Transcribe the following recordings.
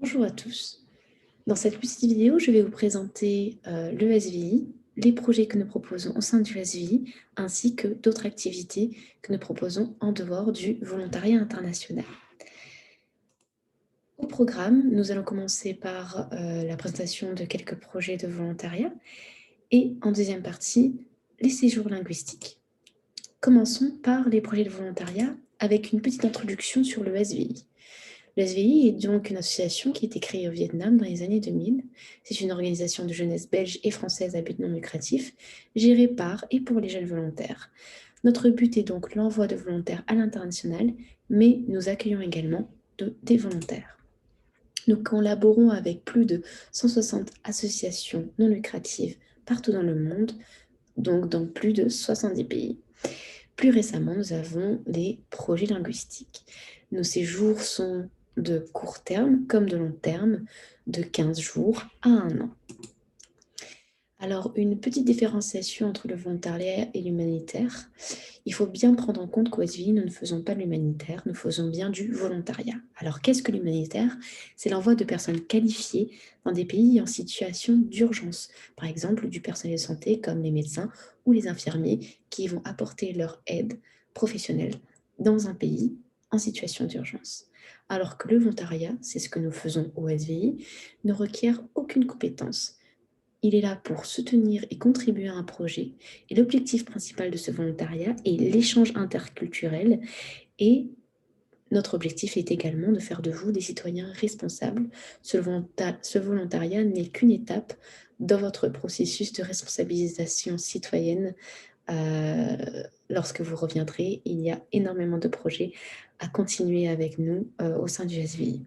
Bonjour à tous. Dans cette petite vidéo, je vais vous présenter le SVI, les projets que nous proposons au sein du SVI, ainsi que d'autres activités que nous proposons en dehors du volontariat international. Au programme, nous allons commencer par la présentation de quelques projets de volontariat et en deuxième partie, les séjours linguistiques. Commençons par les projets de volontariat avec une petite introduction sur le SVI. Le SVI est donc une association qui a été créée au Vietnam dans les années 2000. C'est une organisation de jeunesse belge et française à but non lucratif, gérée par et pour les jeunes volontaires. Notre but est donc l'envoi de volontaires à l'international, mais nous accueillons également des volontaires. Nous collaborons avec plus de 160 associations non lucratives partout dans le monde, donc dans plus de 70 pays. Plus récemment, nous avons les projets linguistiques. Nos séjours sont de court terme comme de long terme, de 15 jours à 1 an. Alors, une petite différenciation entre le volontariat et l'humanitaire. Il faut bien prendre en compte qu'au SVI, nous ne faisons pas de l'humanitaire, nous faisons bien du volontariat. Alors, qu'est-ce que l'humanitaire? C'est l'envoi de personnes qualifiées dans des pays en situation d'urgence. Par exemple, du personnel de santé comme les médecins ou les infirmiers qui vont apporter leur aide professionnelle dans un pays en situation d'urgence. Alors que le volontariat, c'est ce que nous faisons au SVI, ne requiert aucune compétence. Il est là pour soutenir et contribuer à un projet. Et l'objectif principal de ce volontariat est l'échange interculturel. Et notre objectif est également de faire de vous des citoyens responsables. Ce volontariat n'est qu'une étape dans votre processus de responsabilisation citoyenne. Lorsque vous reviendrez, il y a énormément de projets à continuer avec nous au sein du SVI.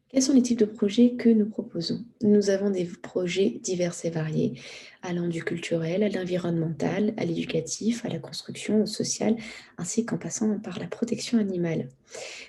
Quels sont les types de projets que nous proposons? Nous avons des projets divers et variés, allant du culturel à l'environnemental, à l'éducatif, à la construction, au social, ainsi qu'en passant par la protection animale.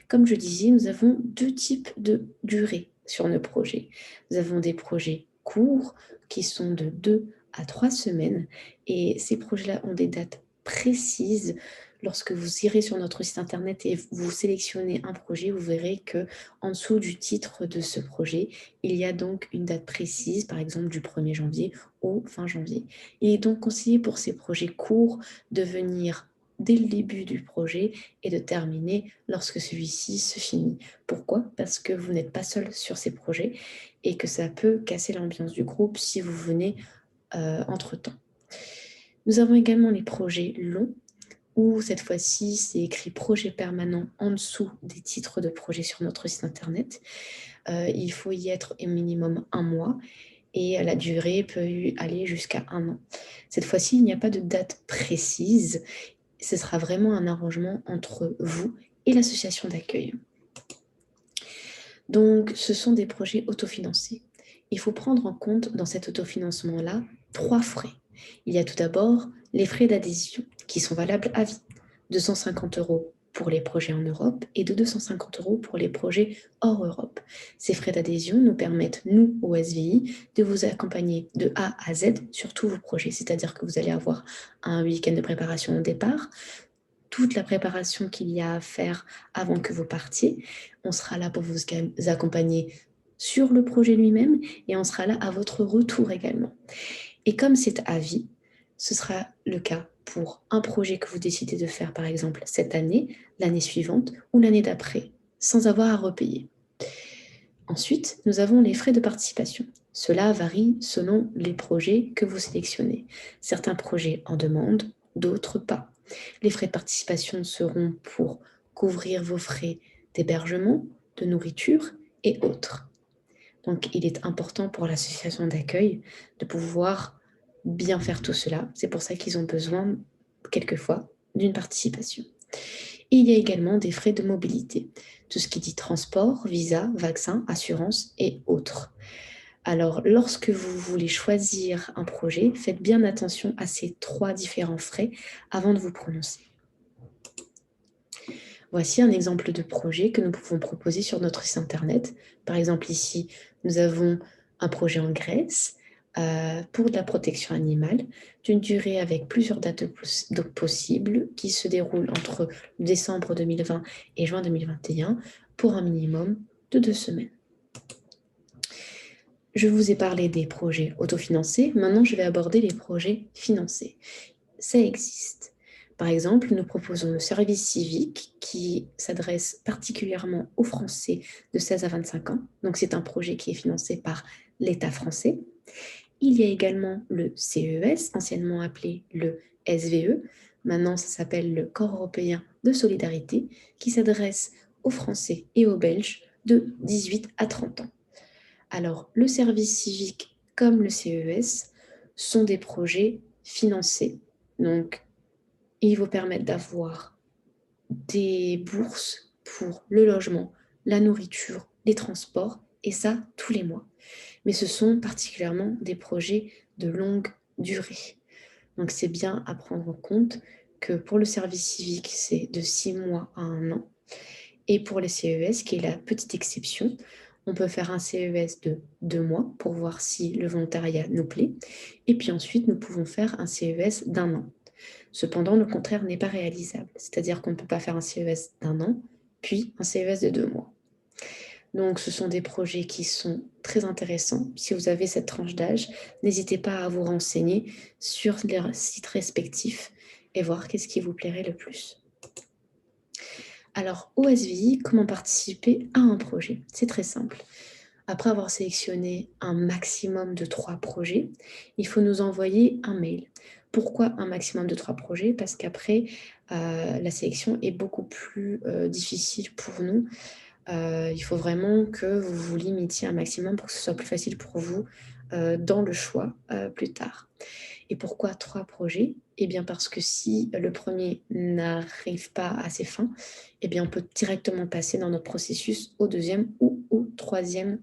Comme je disais, nous avons deux types de durée sur nos projets. Nous avons des projets courts qui sont de 2 à 3 semaines et ces projets-là ont des dates précises. Lorsque vous irez sur notre site internet et vous sélectionnez un projet, vous verrez que en dessous du titre de ce projet, il y a donc une date précise, par exemple du 1er janvier au fin janvier. Il est donc conseillé pour ces projets courts de venir dès le début du projet et de terminer lorsque celui-ci se finit. Pourquoi? Parce que vous n'êtes pas seul sur ces projets et que ça peut casser l'ambiance du groupe si vous venez entre-temps. Nous avons également les projets longs où cette fois-ci c'est écrit projet permanent en dessous des titres de projets sur notre site internet. Il faut y être au minimum 1 mois et la durée peut aller jusqu'à 1 an. Cette fois-ci, il n'y a pas de date précise. Ce sera vraiment un arrangement entre vous et l'association d'accueil. Donc, ce sont des projets autofinancés. Il faut prendre en compte dans cet autofinancement-là 3 frais. Il y a tout d'abord les frais d'adhésion qui sont valables à vie. 250 € pour les projets en Europe et de 250 € pour les projets hors Europe. Ces frais d'adhésion nous permettent, nous, au SVI, de vous accompagner de A à Z sur tous vos projets. C'est-à-dire que vous allez avoir un week-end de préparation au départ, toute la préparation qu'il y a à faire avant que vous partiez. On sera là pour vous accompagner sur le projet lui-même et on sera là à votre retour également. Et comme c'est à vie, ce sera le cas pour un projet que vous décidez de faire, par exemple, cette année, l'année suivante ou l'année d'après, sans avoir à repayer. Ensuite, nous avons les frais de participation. Cela varie selon les projets que vous sélectionnez. Certains projets en demandent, d'autres pas. Les frais de participation seront pour couvrir vos frais d'hébergement, de nourriture et autres. Donc, il est important pour l'association d'accueil de pouvoir bien faire tout cela. C'est pour ça qu'ils ont besoin, quelquefois, d'une participation. Et il y a également des frais de mobilité, tout ce qui dit transport, visa, vaccin, assurance et autres. Alors, lorsque vous voulez choisir un projet, faites bien attention à ces 3 différents frais avant de vous prononcer. Voici un exemple de projet que nous pouvons proposer sur notre site internet. Par exemple, ici, nous avons un projet en Grèce pour de la protection animale, d'une durée avec plusieurs dates possibles qui se déroulent entre décembre 2020 et juin 2021 pour un minimum de 2 semaines. Je vous ai parlé des projets autofinancés. Maintenant, je vais aborder les projets financés. Ça existe. Par exemple, nous proposons le service civique qui s'adresse particulièrement aux Français de 16 à 25 ans. Donc, c'est un projet qui est financé par l'État français. Il y a également le CES, anciennement appelé le SVE. Maintenant, ça s'appelle le Corps européen de solidarité, qui s'adresse aux Français et aux Belges de 18 à 30 ans. Alors, le service civique comme le CES sont des projets financés. Donc, ils vous permettent d'avoir des bourses pour le logement, la nourriture, les transports, et ça tous les mois. Mais ce sont particulièrement des projets de longue durée. Donc, c'est bien à prendre en compte que pour le service civique, c'est de 6 mois à 1 an. Et pour les CES, qui est la petite exception, on peut faire un CES de 2 mois pour voir si le volontariat nous plaît. Et puis ensuite, nous pouvons faire un CES d'1 an. Cependant, le contraire n'est pas réalisable. C'est-à-dire qu'on ne peut pas faire un CES d'1 an, puis un CES de 2 mois. Donc, ce sont des projets qui sont très intéressants. Si vous avez cette tranche d'âge, n'hésitez pas à vous renseigner sur les sites respectifs et voir qu'est-ce qui vous plairait le plus. Alors, au SVI, comment participer à un projet? C'est très simple. Après avoir sélectionné un maximum de 3 projets, il faut nous envoyer un mail. Pourquoi un maximum de 3 projets? Parce qu'après, la sélection est beaucoup plus difficile pour nous. Il faut vraiment que vous vous limitiez un maximum pour que ce soit plus facile pour vous dans le choix plus tard. Et pourquoi 3 projets? Eh bien parce que si le premier n'arrive pas à ses fins, eh bien on peut directement passer dans notre processus au deuxième ou au troisième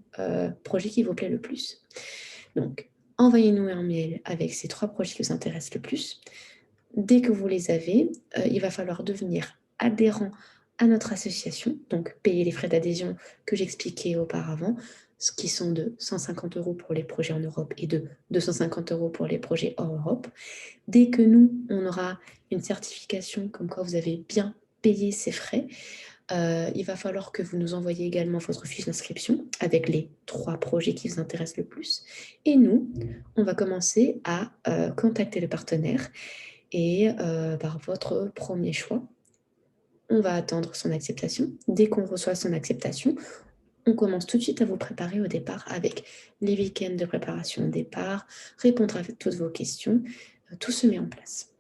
projet qui vous plaît le plus. Donc, envoyez-nous un mail avec ces 3 projets qui vous intéressent le plus. Dès que vous les avez, il va falloir devenir adhérent à notre association, donc payer les frais d'adhésion que j'expliquais auparavant, ce qui sont de 150 € pour les projets en Europe et de 250 € pour les projets hors Europe. Dès que nous, on aura une certification comme quoi vous avez bien payé ces frais, il va falloir que vous nous envoyiez également votre fiche d'inscription avec les 3 projets qui vous intéressent le plus. Et nous, on va commencer à contacter le partenaire et par votre premier choix, on va attendre son acceptation. Dès qu'on reçoit son acceptation, on commence tout de suite à vous préparer au départ avec les week-ends de préparation au départ, répondre à toutes vos questions, tout se met en place.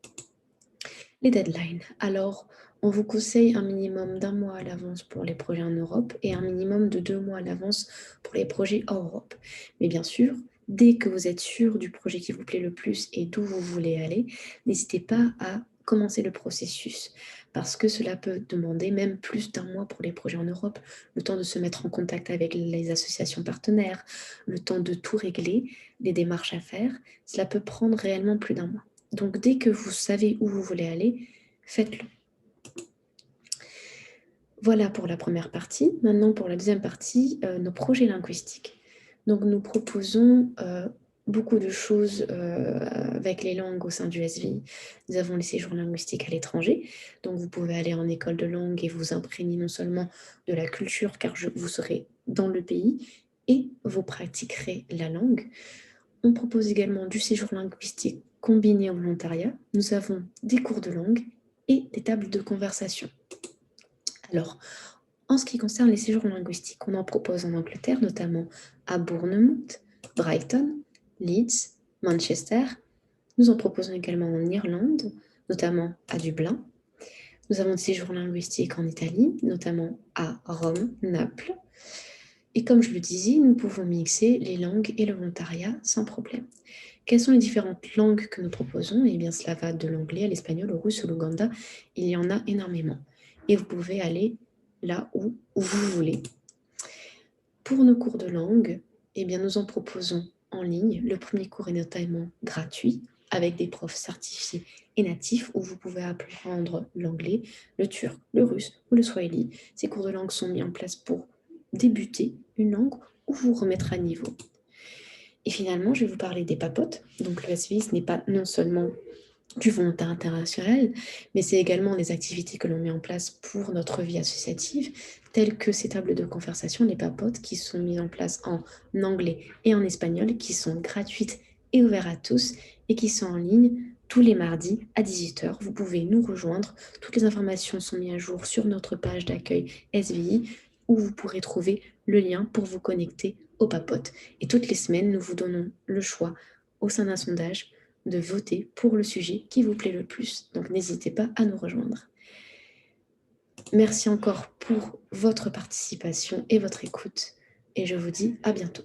Les deadlines. Alors, on vous conseille un minimum d'1 mois à l'avance pour les projets en Europe et un minimum de 2 mois à l'avance pour les projets hors Europe. Mais bien sûr, dès que vous êtes sûr du projet qui vous plaît le plus et d'où vous voulez aller, n'hésitez pas à commencer le processus parce que cela peut demander même plus d'1 mois pour les projets en Europe, le temps de se mettre en contact avec les associations partenaires, le temps de tout régler, les démarches à faire, cela peut prendre réellement plus d'1 mois. Donc, dès que vous savez où vous voulez aller, faites-le. Voilà pour la première partie. Maintenant, pour la deuxième partie, nos projets linguistiques. Donc, nous proposons beaucoup de choses avec les langues au sein du SVI. Nous avons les séjours linguistiques à l'étranger. Donc, vous pouvez aller en école de langue et vous imprégner non seulement de la culture, car vous serez dans le pays, et vous pratiquerez la langue. On propose également du séjour linguistique combiné au volontariat. Nous avons des cours de langue et des tables de conversation. Alors, en ce qui concerne les séjours linguistiques, on en propose en Angleterre, notamment à Bournemouth, Brighton, Leeds, Manchester. Nous en proposons également en Irlande, notamment à Dublin. Nous avons des séjours linguistiques en Italie, notamment à Rome, Naples. Et comme je le disais, nous pouvons mixer les langues et le volontariat sans problème. Quelles sont les différentes langues que nous proposons? Eh bien, cela va de l'anglais à l'espagnol, au russe, au l'ouganda. Il y en a énormément. Et vous pouvez aller là où vous voulez. Pour nos cours de langue, eh bien, nous en proposons en ligne. Le premier cours est notamment gratuit, avec des profs certifiés et natifs, où vous pouvez apprendre l'anglais, le turc, le russe ou le swahili. Ces cours de langue sont mis en place pour débuter une langue ou vous remettre à niveau. Et finalement, je vais vous parler des papotes. Donc le SVI, ce n'est pas non seulement du volontariat international, mais c'est également des activités que l'on met en place pour notre vie associative, telles que ces tables de conversation, les papotes, qui sont mises en place en anglais et en espagnol, qui sont gratuites et ouvertes à tous, et qui sont en ligne tous les mardis à 18 h. Vous pouvez nous rejoindre. Toutes les informations sont mises à jour sur notre page d'accueil SVI, où vous pourrez trouver le lien pour vous connecter aux papotes. Et toutes les semaines, nous vous donnons le choix, au sein d'un sondage, de voter pour le sujet qui vous plaît le plus. Donc n'hésitez pas à nous rejoindre. Merci encore pour votre participation et votre écoute, et je vous dis à bientôt.